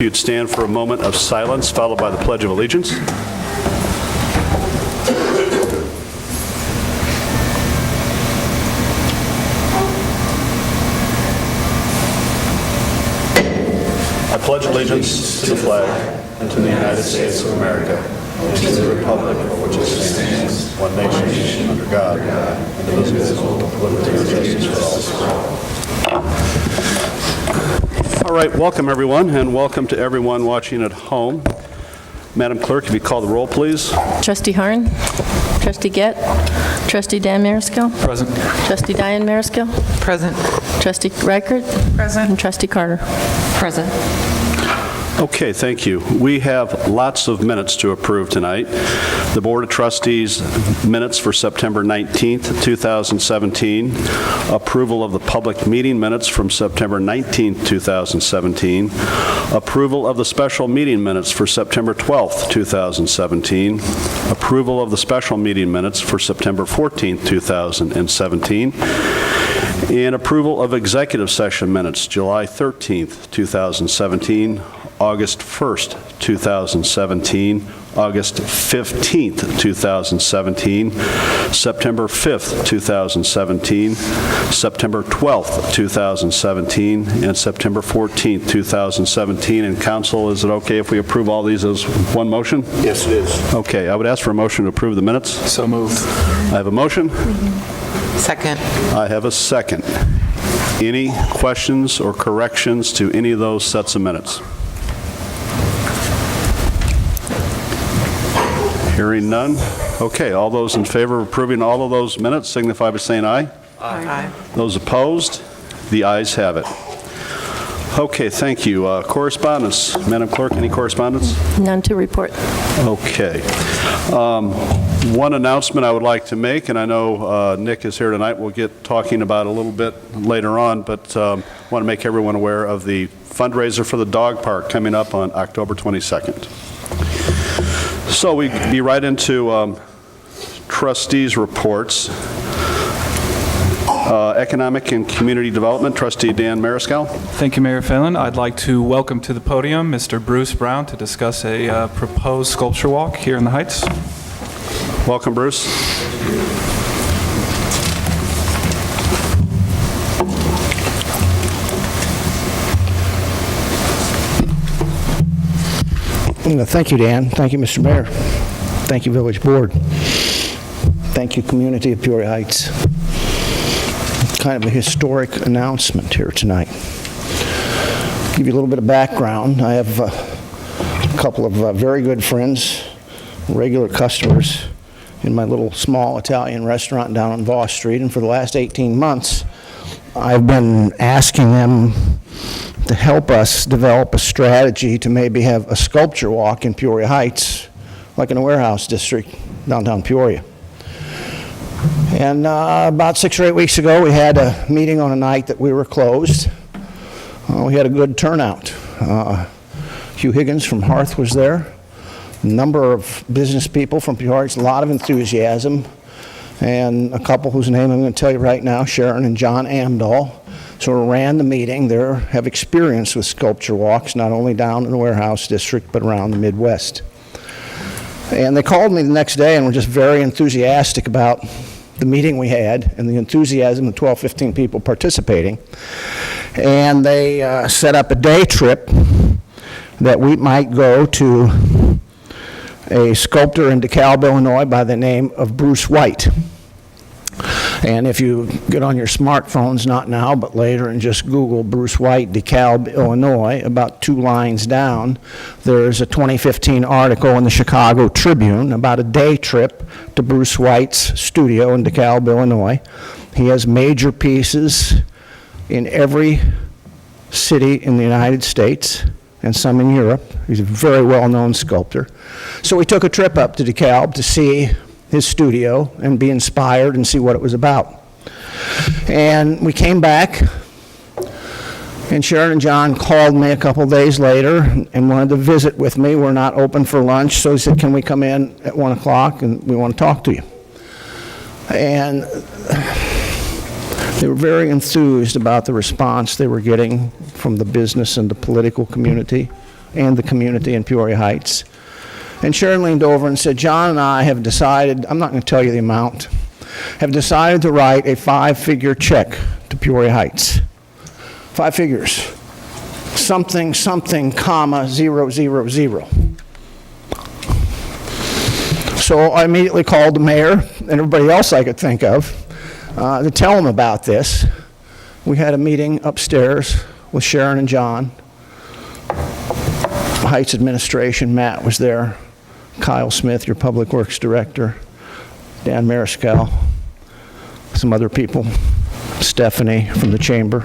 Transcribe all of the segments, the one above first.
You'd stand for a moment of silence, followed by the Pledge of Allegiance. I pledge allegiance to the flag and to the United States of America and to the republic for which it stands, one nation, under God, indivisible, with liberty and justice for all. All right, welcome everyone, and welcome to everyone watching at home. Madam Clerk, if you call the roll, please. Trustee Harn. Trustee Gett. Trustee Dan Mariskill. Present. Trustee Diane Mariskill. Present. Trustee Reichert. Present. And Trustee Carter. Present. Okay, thank you. We have lots of minutes to approve tonight. The Board of Trustees minutes for September 19th, 2017, approval of the public meeting minutes from September 19th, 2017, approval of the special meeting minutes for September 12th, 2017, approval of the special meeting minutes for September 14th, 2017, and approval of executive session minutes, July 13th, 2017, August 1st, 2017, August 15th, 2017, September 5th, 2017, September 12th, 2017, and September 14th, 2017. And Council, is it okay if we approve all these as one motion? Yes, it is. Okay, I would ask for a motion to approve the minutes. So moved. I have a motion. Second. I have a second. Any questions or corrections to any of those sets of minutes? Hearing none. Okay, all those in favor of approving all of those minutes signify by saying aye. Aye. Those opposed? The ayes have it. Okay, thank you. Correspondence. Madam Clerk, any correspondence? None to report. Okay. One announcement I would like to make, and I know Nick is here tonight, we'll get talking about it a little bit later on, but want to make everyone aware of the fundraiser for the dog park coming up on October 22nd. So we be right into trustees' reports. Economic and Community Development, Trustee Dan Mariskow. Thank you, Mayor Phelan. I'd like to welcome to the podium Mr. Bruce Brown to discuss a proposed sculpture walk here in the Heights. Welcome, Bruce. Thank you, Dan. Thank you, Mr. Mayor. Thank you, Village Board. Thank you, community of Peoria Heights. Kind of a historic announcement here tonight. Give you a little bit of background. I have a couple of very good friends, regular customers in my little small Italian restaurant down on Voss Street, and for the last 18 months, I've been asking them to help us develop a strategy to maybe have a sculpture walk in Peoria Heights, like in a warehouse district, downtown Peoria. And about 6 or 8 weeks ago, we had a meeting on a night that we were closed. We had a good turnout. Hugh Higgins from Hearth was there. A number of business people from Peoria Heights, a lot of enthusiasm. And a couple whose name I'm going to tell you right now, Sharon and John Amdahl. So we ran the meeting. They have experience with sculpture walks, not only down in the warehouse district, but around the Midwest. And they called me the next day and were just very enthusiastic about the meeting we had and the enthusiasm of 12, 15 people participating. And they set up a day trip that we might go to a sculptor in DeKalb, Illinois by the name of Bruce White. And if you get on your smartphones, not now, but later, and just Google Bruce White, DeKalb, Illinois, about 2 lines down, there's a 2015 article in the Chicago Tribune about a day trip to Bruce White's studio in DeKalb, Illinois. He has major pieces in every city in the United States and some in Europe. He's a very well-known sculptor. So we took a trip up to DeKalb to see his studio and be inspired and see what it was about. And we came back, and Sharon and John called me a couple days later and wanted to visit with me. We're not open for lunch, so he said, can we come in at 1 o'clock and we want to talk to you. And they were very enthused about the response they were getting from the business and the political community and the community in Peoria Heights. And Sharon leaned over and said, John and I have decided, I'm not going to tell you the amount, have decided to write a 5-figure check to Peoria Heights. 5 figures. Something, something, comma, 000. So I immediately called the mayor and everybody else I could think of to tell them about this. We had a meeting upstairs with Sharon and John. Heights administration, Matt was there. Kyle Smith, your public works director. Dan Mariscal. Some other people. Stephanie from the chamber.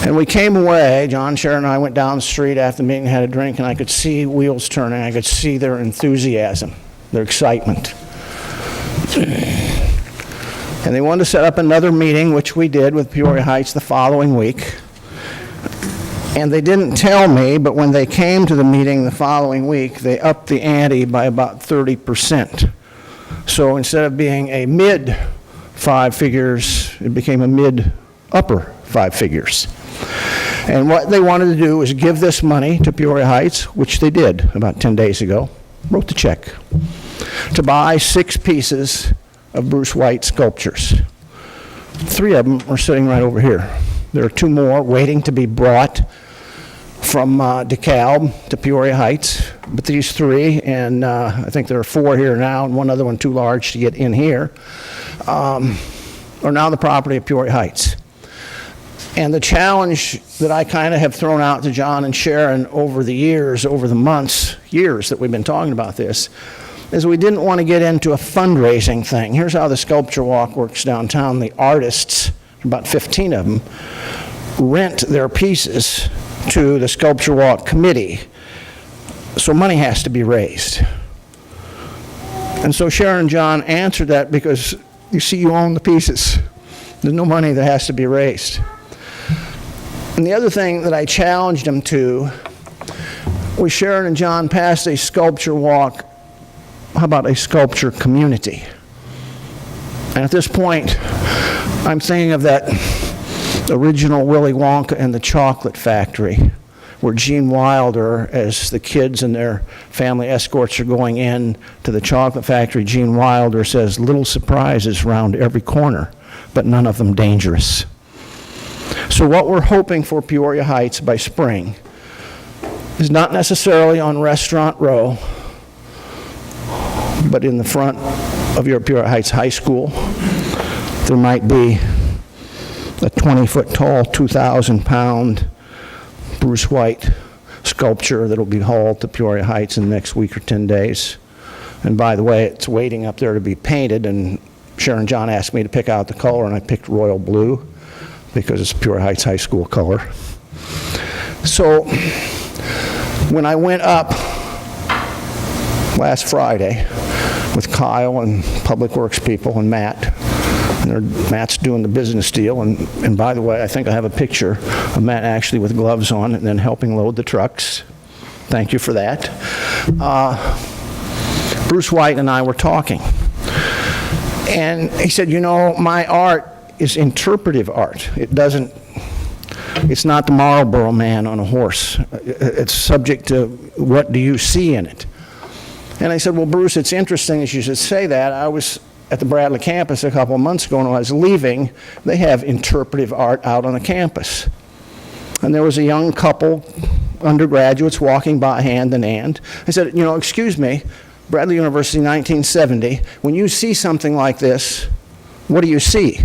And we came away, John, Sharon, and I went down the street after the meeting, had a drink, and I could see wheels turning. I could see their enthusiasm, their excitement. And they wanted to set up another meeting, which we did with Peoria Heights the following week. And they didn't tell me, but when they came to the meeting the following week, they upped the ante by about 30%. So instead of being a mid 5 figures, it became a mid-upper 5 figures. And what they wanted to do was give this money to Peoria Heights, which they did about 10 days ago, wrote the check, to buy 6 pieces of Bruce White sculptures. 3 of them are sitting right over here. There are 2 more waiting to be brought from DeKalb to Peoria Heights. But these 3, and I think there are 4 here now, and one other one too large to get in here, are now the property of Peoria Heights. And the challenge that I kind of have thrown out to John and Sharon over the years, over the months, years that we've been talking about this, is we didn't want to get into a fundraising thing. Here's how the sculpture walk works downtown. The artists, about 15 of them, rent their pieces to the sculpture walk committee. So money has to be raised. And so Sharon and John answered that because, you see, you own the pieces. There's no money that has to be raised. And the other thing that I challenged them to was Sharon and John passed a sculpture walk. How about a sculpture community? And at this point, I'm thinking of that original Willy Wonka and the Chocolate Factory, where Gene Wilder, as the kids and their family escorts are going in to the chocolate factory, Gene Wilder says, little surprises round every corner, but none of them dangerous. So what we're hoping for Peoria Heights by spring is not necessarily on Restaurant Row, but in the front of your Peoria Heights High School, there might be a 20-foot tall, 2,000-pound Bruce White sculpture that'll be hauled to Peoria Heights in the next week or 10 days. And by the way, it's waiting up there to be painted, and Sharon John asked me to pick out the color, and I picked royal blue because it's Peoria Heights High School color. So when I went up last Friday with Kyle and Public Works people and Matt, and Matt's doing the business deal, and by the way, I think I have a picture of Matt actually with gloves on and then helping load the trucks. Thank you for that. Bruce White and I were talking, and he said, you know, my art is interpretive art. It's not the Marlboro Man on a horse. It's subject to what do you see in it. And I said, well, Bruce, it's interesting that you should say that. I was at the Bradley campus a couple of months ago, and when I was leaving, they have interpretive art out on the campus. And there was a young couple, undergraduates, walking by hand in hand. I said, you know, excuse me, Bradley University, 1970, when you see something like this, what do you see?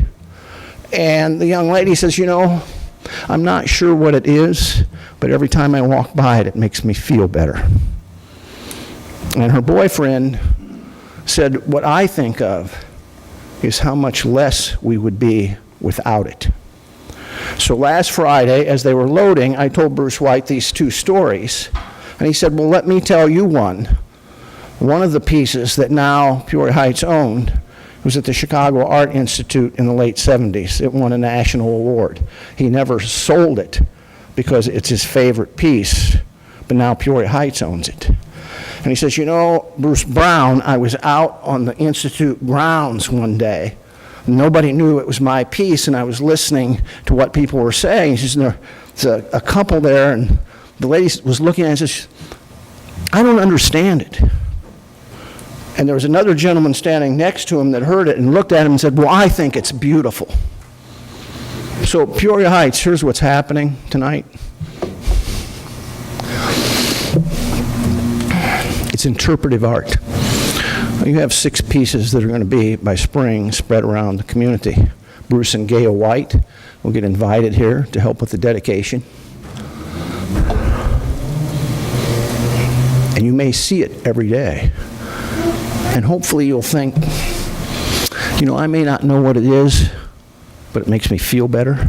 And the young lady says, you know, I'm not sure what it is, but every time I walk by it, it makes me feel better. And her boyfriend said, what I think of is how much less we would be without it. So last Friday, as they were loading, I told Bruce White these 2 stories. And he said, well, let me tell you one. One of the pieces that now Peoria Heights owned was at the Chicago Art Institute in the late 70s. It won a national award. He never sold it because it's his favorite piece, but now Peoria Heights owns it. And he says, you know, Bruce Brown, I was out on the Institute grounds one day. Nobody knew it was my piece, and I was listening to what people were saying. He says, there's a couple there, and the lady was looking at it and says, I don't understand it. And there was another gentleman standing next to him that heard it and looked at him and said, well, I think it's beautiful. So Peoria Heights, here's what's happening tonight. It's interpretive art. You have 6 pieces that are going to be, by spring, spread around the community. Bruce and Gail White will get invited here to help with the dedication. And you may see it every day. And hopefully you'll think, I may not know what it is, but it makes me feel better.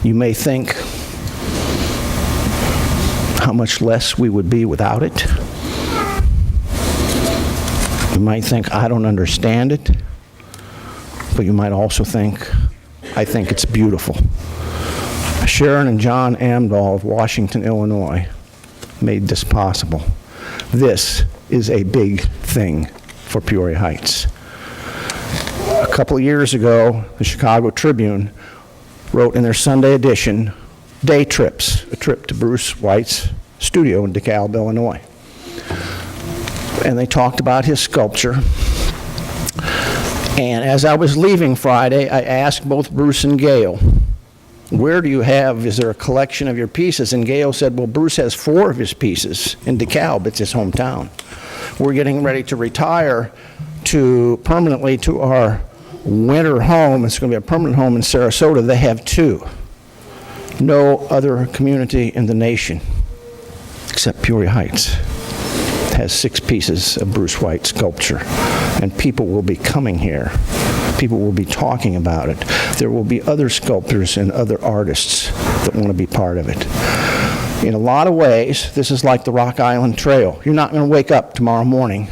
You may think how much less we would be without it. You might think, I don't understand it, but you might also think, I think it's beautiful. Sharon and John Amdahl of Washington, Illinois, made this possible. This is a big thing for Peoria Heights. A couple of years ago, the Chicago Tribune wrote in their Sunday edition, Day Trips, a trip to Bruce White's studio in DeKalb, Illinois. And they talked about his sculpture. And as I was leaving Friday, I asked both Bruce and Gail, where do you have, is there a collection of your pieces? And Gail said, well, Bruce has 4 of his pieces in DeKalb, it's his hometown. We're getting ready to retire permanently to our winter home. It's going to be a permanent home in Sarasota. They have 2. No other community in the nation, except Peoria Heights, has 6 pieces of Bruce White sculpture. And people will be coming here. People will be talking about it. There will be other sculptors and other artists that want to be part of it. In a lot of ways, this is like the Rock Island Trail. You're not going to wake up tomorrow morning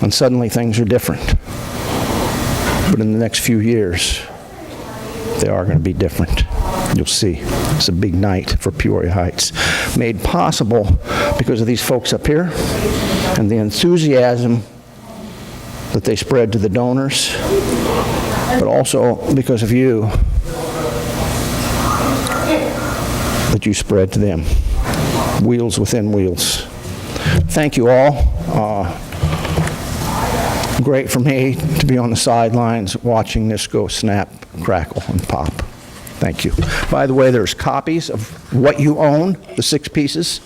and suddenly things are different. But in the next few years, they are going to be different. You'll see. It's a big night for Peoria Heights. Made possible because of these folks up here and the enthusiasm that they spread to the donors, but also because of you, that you spread to them. Wheels within wheels. Thank you all. Great for me to be on the sidelines watching this go snap, crackle, and pop. Thank you. By the way, there's copies of what you own, the 6 pieces,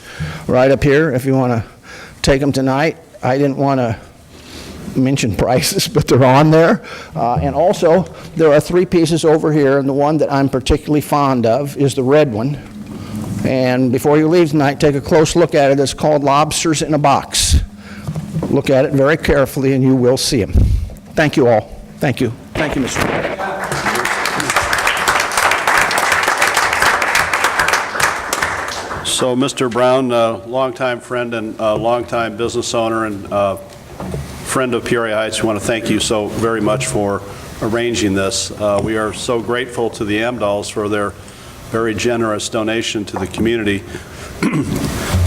right up here if you want to take them tonight. I didn't want to mention prices, but they're on there. And also, there are 3 pieces over here, and the one that I'm particularly fond of is the red one. And before you leave tonight, take a close look at it. It's called Lobsters in a Box. Look at it very carefully, and you will see them. Thank you all. Thank you. Thank you, Mr. Mayor. So, Mr. Brown, longtime friend and longtime business owner and friend of Peoria Heights, we want to thank you so very much for arranging this. We are so grateful to the Amdahls for their very generous donation to the community.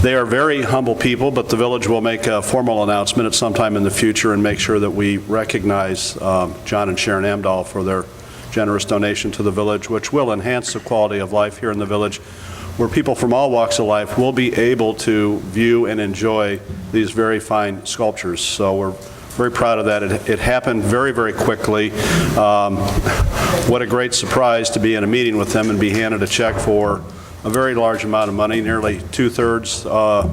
They are very humble people, but the village will make a formal announcement at some time in the future and make sure that we recognize John and Sharon Amdahl for their generous donation to the village, which will enhance the quality of life here in the village, where people from all walks of life will be able to view and enjoy these very fine sculptures. So we're very proud of that. It happened very, very quickly. What a great surprise to be in a meeting with them and be handed a check for a very large amount of money, nearly 2/3 of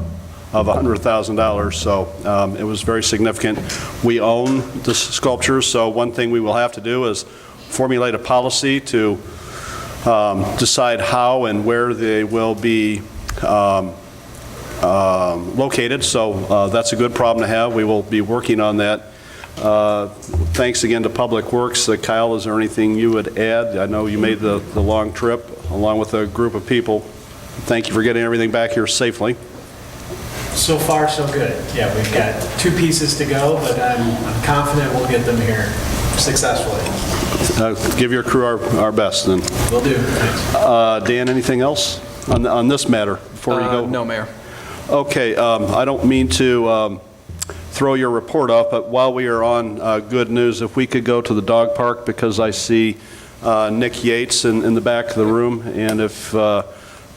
$100,000. So it was very significant. We own the sculptures, so one thing we will have to do is formulate a policy to decide how and where they will be located. So that's a good problem to have. We will be working on that. Thanks again to Public Works. Kyle, is there anything you would add? I know you made the long trip along with a group of people. Thank you for getting everything back here safely. So far, so good. Yeah, we've got 2 pieces to go, but I'm confident we'll get them here successfully. Give your crew our best then. Will do. Thanks. Dan, anything else on this matter before you go? No, Mayor. Okay, I don't mean to throw your report off, but while we are on good news, if we could go to the dog park, because I see Nick Yates in the back of the room, and if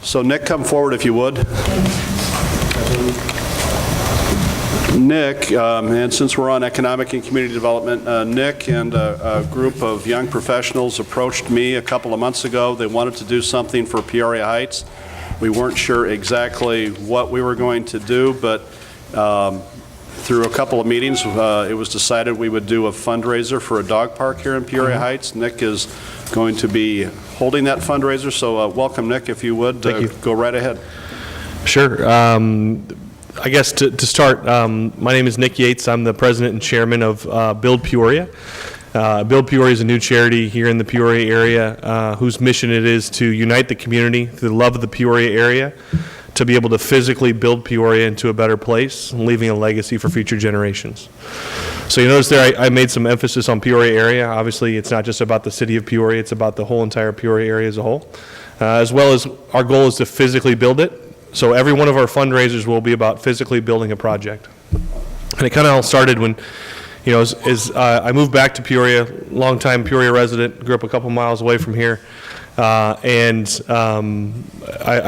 So Nick, come forward if you would. Nick, and since we're on economic and community development, Nick and a group of young professionals approached me a couple of months ago. They wanted to do something for Peoria Heights. We weren't sure exactly what we were going to do, but through a couple of meetings, it was decided we would do a fundraiser for a dog park here in Peoria Heights. Nick is going to be holding that fundraiser, so welcome, Nick, if you would. Thank you. Go right ahead. Sure. I guess to start, my name is Nick Yates. I'm the president and chairman of Build Peoria. Build Peoria is a new charity here in the Peoria area whose mission it is to unite the community through the love of the Peoria area, to be able to physically build Peoria into a better place, leaving a legacy for future generations. So you notice there I made some emphasis on Peoria area. Obviously, it's not just about the city of Peoria, it's about the whole entire Peoria area as a whole. As well as our goal is to physically build it. So every one of our fundraisers will be about physically building a project. And it kind of all started when, as I moved back to Peoria, longtime Peoria resident, grew up a couple miles away from here. I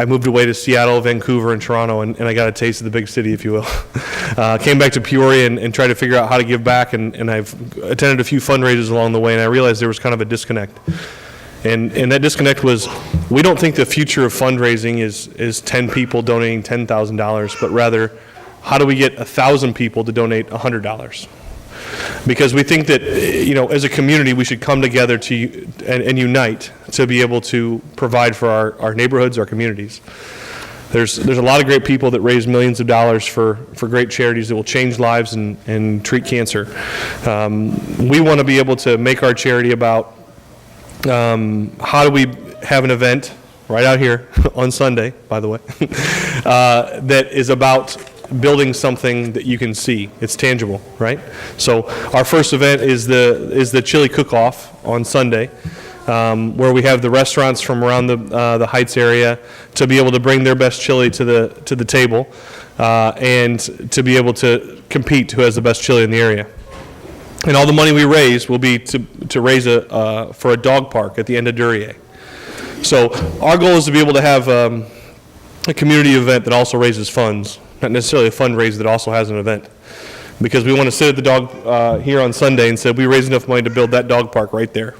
moved away to Seattle, Vancouver, and Toronto, and I got a taste of the big city, if you will. Came back to Peoria and tried to figure out how to give back, and I've attended a few fundraisers along the way, and I realized there was kind of a disconnect. And that disconnect was, we don't think the future of fundraising is 10 people donating $10,000, but rather, how do we get 1,000 people to donate $100? Because we think that, as a community, we should come together and unite to be able to provide for our neighborhoods, our communities. There's a lot of great people that raise millions of dollars for great charities that will change lives and treat cancer. We want to be able to make our charity about how do we have an event right out here on Sunday, by the way, that is about building something that you can see. It's tangible, right? So our first event is the chili cook-off on Sunday, where we have the restaurants from around the Heights area to be able to bring their best chili to the table, and to be able to compete who has the best chili in the area. And all the money we raise will be to raise for a dog park at the end of Duryea. So our goal is to be able to have a community event that also raises funds, not necessarily a fundraiser that also has an event. Because we want to sit at the dog here on Sunday and say, we raised enough money to build that dog park right there.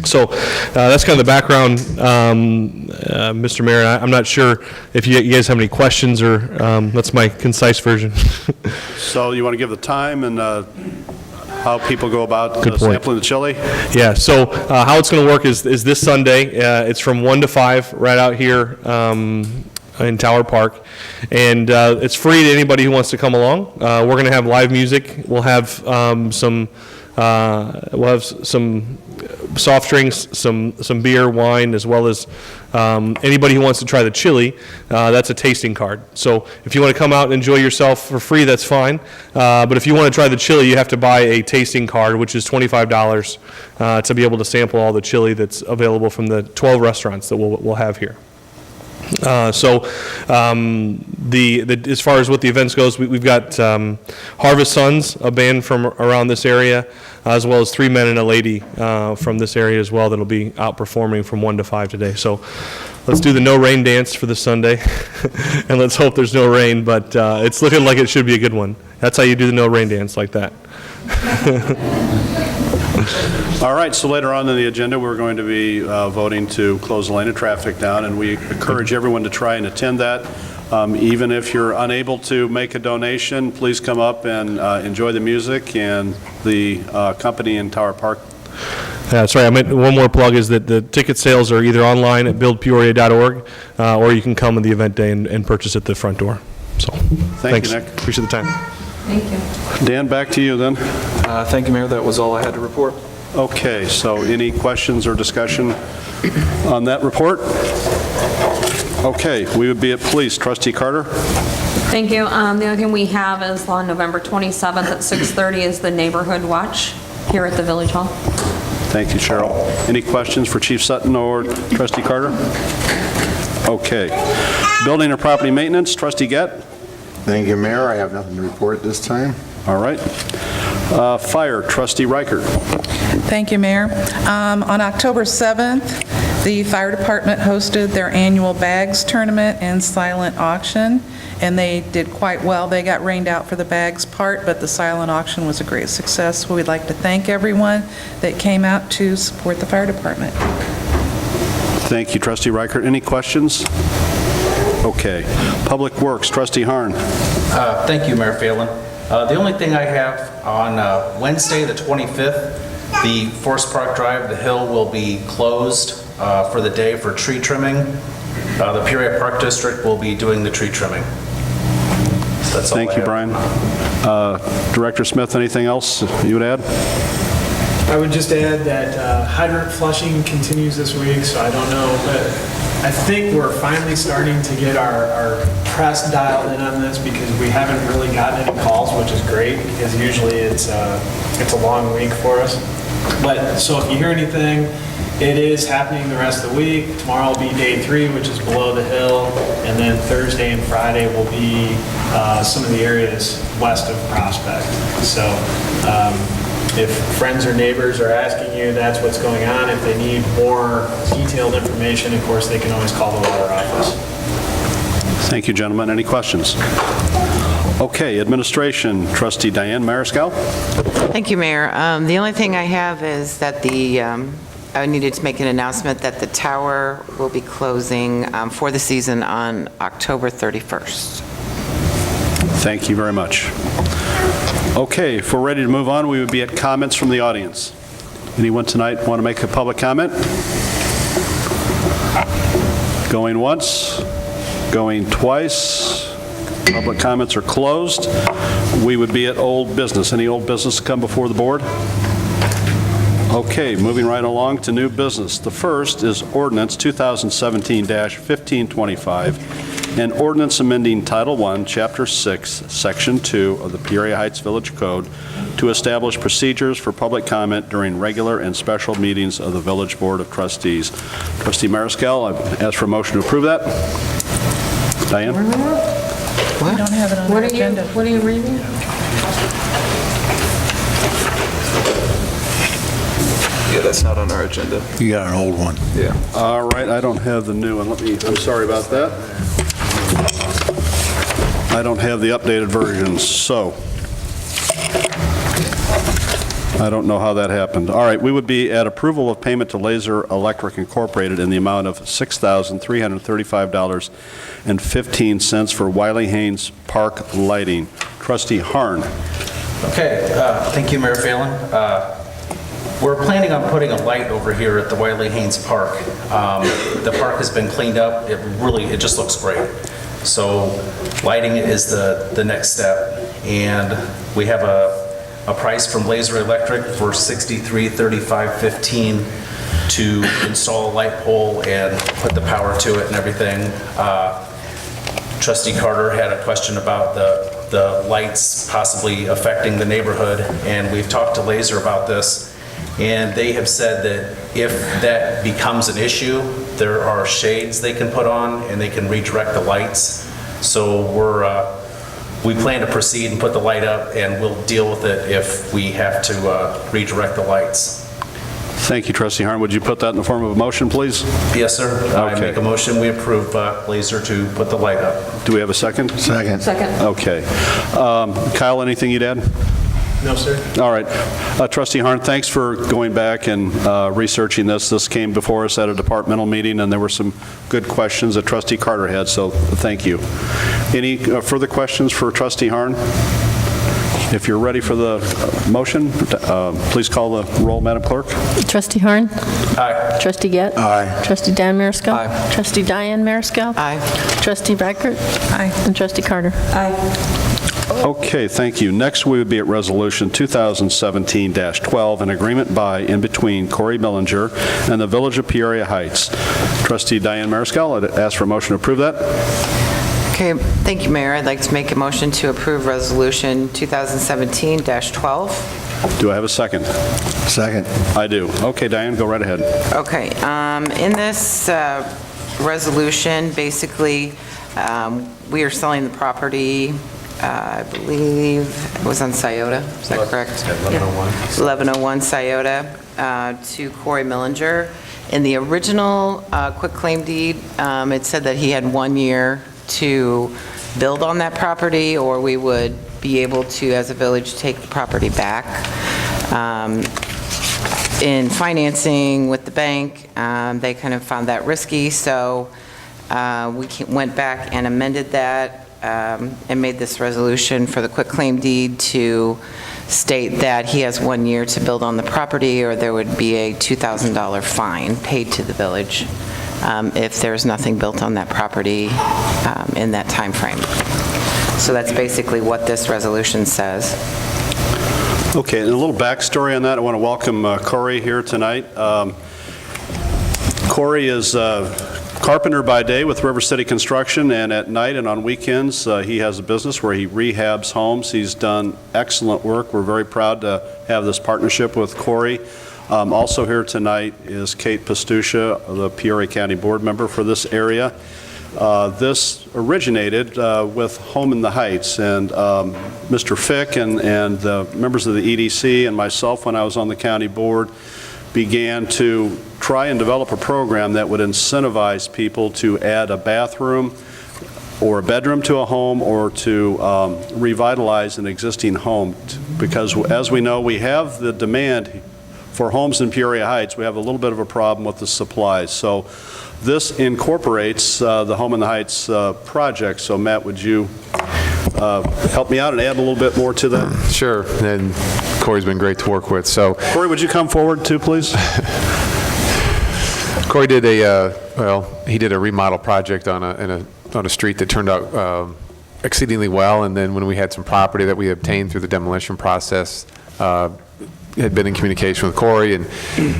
So that's kind of the background, Mr. Mayor. I'm not sure if you guys have any questions, or that's my concise version. So you want to give the time and how people go about sampling the chili? Yeah, so how it's going to work is this Sunday. It's from 1 to 5 right out here in Tower Park. And it's free to anybody who wants to come along. We're going to have live music. We'll have some soft drinks, some beer, wine, as well as anybody who wants to try the chili. That's a tasting card. So if you want to come out and enjoy yourself for free, that's fine. But if you want to try the chili, you have to buy a tasting card, which is $25 to be able to sample all the chili that's available from the 12 restaurants that we'll have here. As far as what the events goes, we've got Harvest Sons, a band from around this area, as well as 3 Men and a Lady from this area as well that'll be out performing from 1 to 5 today. So let's do the no rain dance for this Sunday, and let's hope there's no rain, but it's looking like it should be a good one. That's how you do the no rain dance, like that. All right, so later on in the agenda, we're going to be voting to close the lane of traffic down, and we encourage everyone to try and attend that. Even if you're unable to make a donation, please come up and enjoy the music and the company in Tower Park. Sorry, I meant one more plug is that the ticket sales are either online at buildpeoria.org, or you can come on the event day and purchase at the front door. So, Thank thanks. you, Nick. Appreciate the time. Thank you. Dan, back to you then. Thank you, Mayor. That was all I had to report. Okay, so any questions or discussion on that report? Okay, we would be at police. Trustee Carter? Thank you. The only thing we have is on November 27th at 6:30 is the Neighborhood Watch here at the Village Hall. Thank you, Cheryl. Any questions for Chief Sutton or Trustee Carter? Okay. Building and property maintenance, Trustee Gett? Thank you, Mayor. I have nothing to report this time. All right. Fire, Trustee Reichert. Thank you, Mayor. On October 7th, The fire department hosted their annual bags tournament and silent auction, and they did quite well. They got rained out for the bags part, but the silent auction was a great success. We'd like to thank everyone that came out to support the fire department. Thank you, Trustee Reichert. Any questions? Okay. Public Works, Trustee Harn. Thank you, Mayor Phelan. The only thing I have on Wednesday, the 25th, the Forest Park Drive, the hill will be closed for the day for tree trimming. The Peoria Park District will be doing the tree trimming. So that's all Thank I you, have. Brian. Director Smith, anything else you would add? I would just add that hydrant flushing continues this week, so I don't know, but I think we're finally starting to get our press dialed in on this because we haven't really gotten any calls, which is great because usually it's a long week for us. But, so if you hear anything, it is happening the rest of the week. Tomorrow will be day 3, which is below the hill, and then Thursday and Friday will be some of the areas west of Prospect. So if friends or neighbors are asking you, that's what's going on. If they need more detailed information, of course, they can always call the water office. Thank you, gentlemen. Any questions? Okay, Administration, Trustee Diane Mariscal. Thank you, Mayor. The only thing I have is that I needed to make an announcement that the tower will be closing for the season on October 31st. Thank you very much. Okay, if we're ready to move on, we would be at comments from the audience. Anyone tonight want to make a public comment? Going once, going twice. Public comments are closed. We would be at old business. Any old business to come before the board? Okay, moving right along to new business. The first is ordinance 2017-1525, an ordinance amending Title I, Chapter 6, Section 2 of the Peoria Heights Village Code to establish procedures for public comment during regular and special meetings of the Village Board of Trustees. Trustee Mariscal, I ask for a motion to approve that. Diane? We don't have it on our agenda. What are you reading? Yeah, that's not on our agenda. You got an old one. Yeah. All right, I don't have the new one. I'm sorry about that. I don't have the updated versions, so I don't know how that happened. All right, we would be at approval of payment to Laser Electric Incorporated in the amount of $6,335.15 for Wiley Haynes Park lighting. Trustee Harn. Okay, thank you, Mayor Phelan. We're planning on putting a light over here at the Wiley Haynes Park. The park has been cleaned up. It just looks great. So lighting is the next step. And we have a price from Laser Electric for $63,35.15 to install a light pole and put the power to it and everything. Trustee Carter had a question about the lights possibly affecting the neighborhood, and we've talked to Laser about this, and they have said that if that becomes an issue, there are shades they can put on and they can redirect the lights. So we plan to proceed and put the light up, and we'll deal with it if we have to redirect the lights. Thank you, Trustee Harn. Would you put that in the form of a motion, please? Yes, sir. I Okay. make a motion, we approve Laser to put the light up. Do we have a second? Second. Okay. Kyle, anything you'd add? No, sir. All right. Trustee Harn, thanks for going back and researching this. This came before us at a departmental meeting, and there were some good questions that Trustee Carter had, so thank you. Any further questions for Trustee Harn? If you're ready for the motion, please call the roll, Madam Clerk. Trustee Harn? Aye. Trustee Gett? Aye. Trustee Dan Mariscal? Aye. Trustee Diane Mariscal? Aye. Trustee Reichert? Aye. And Trustee Carter? Aye. Okay, thank you. Next, we would be at Resolution 2017-12, an agreement by and between Corey Millinger and the Village of Peoria Heights. Trustee Diane Mariscal, I'd ask for a motion to approve that. Okay, thank you, Mayor. I'd like to make a motion to approve Resolution 2017-12. Do I have a second? Second. I do. Okay, Diane, go right ahead. Okay, in this resolution, basically, we are selling the property, I believe it was on Scioto, is that correct? 1101. 1101 Scioto to Corey Millinger. In the original quitclaim deed, it said that he had 1 year to build on that property, or we would be able to, as a village, take the property back. In financing with the bank, they kind of found that risky, so we went back and amended that and made this resolution for the quitclaim deed to state that he has 1 year to build on the property, or there would be a $2,000 fine paid to the village if there's nothing built on that property in that time frame. So that's basically what this resolution says. Okay, and a little backstory on that. I want to welcome Corey here tonight. Corey is carpenter by day with River City Construction, and at night and on weekends, he has a business where he rehabs homes. He's done excellent work. We're very proud to have this partnership with Corey. Also here tonight is Kate Pastucia, the Peoria County Board member for this area. This originated with Home in the Heights, and Mr. Fick and the members of the EDC and myself, when I was on the county board, began to try and develop a program that would incentivize people to add a bathroom or a bedroom to a home, or to revitalize an existing home. Because as we know, we have the demand for homes in Peoria Heights. We have a little bit of a problem with the supplies. So this incorporates the Home in the Heights project. So Matt, would you help me out and add a little bit more to that? Sure, and Corey's been great to work with. So Corey, would you come forward too, please? Corey did he did a remodel project on a street that turned out exceedingly well, and then when we had some property that we obtained through the demolition process, had been in communication with Corey and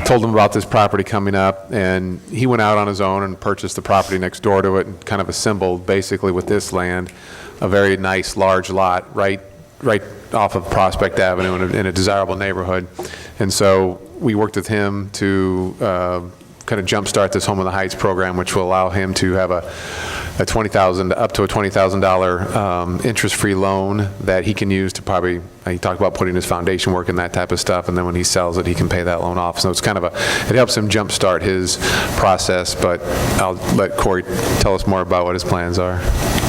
told him about this property coming up, and he went out on his own and purchased the property next door to it and kind of assembled, basically with this land, a very nice large lot right off of Prospect Avenue in a desirable neighborhood. And so we worked with him to kind of jumpstart this Home in the Heights program, which will allow him to have up to a $20,000 interest-free loan that he can use to probably, he talked about putting his foundation work and that type of stuff, and then when he sells it, he can pay that loan off. So it's kind of it helps him jumpstart his process, but I'll let Corey tell us more about what his plans are.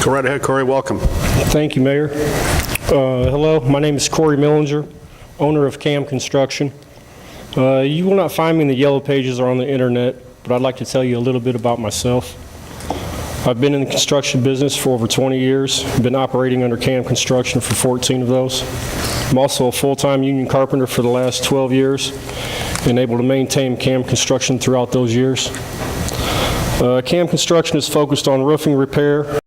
Go right ahead, Corey, welcome. Thank you, Mayor. Hello, my name is Corey Millinger, owner of CAM Construction. You will not find me in the yellow pages or on the internet, but I'd like to tell you a little bit about myself. I've been in the construction business for over 20 years, been operating under CAM Construction for 14 of those. I'm also a full-time union carpenter for the last 12 years and able to maintain CAM Construction throughout those years. CAM Construction is focused on roofing repair,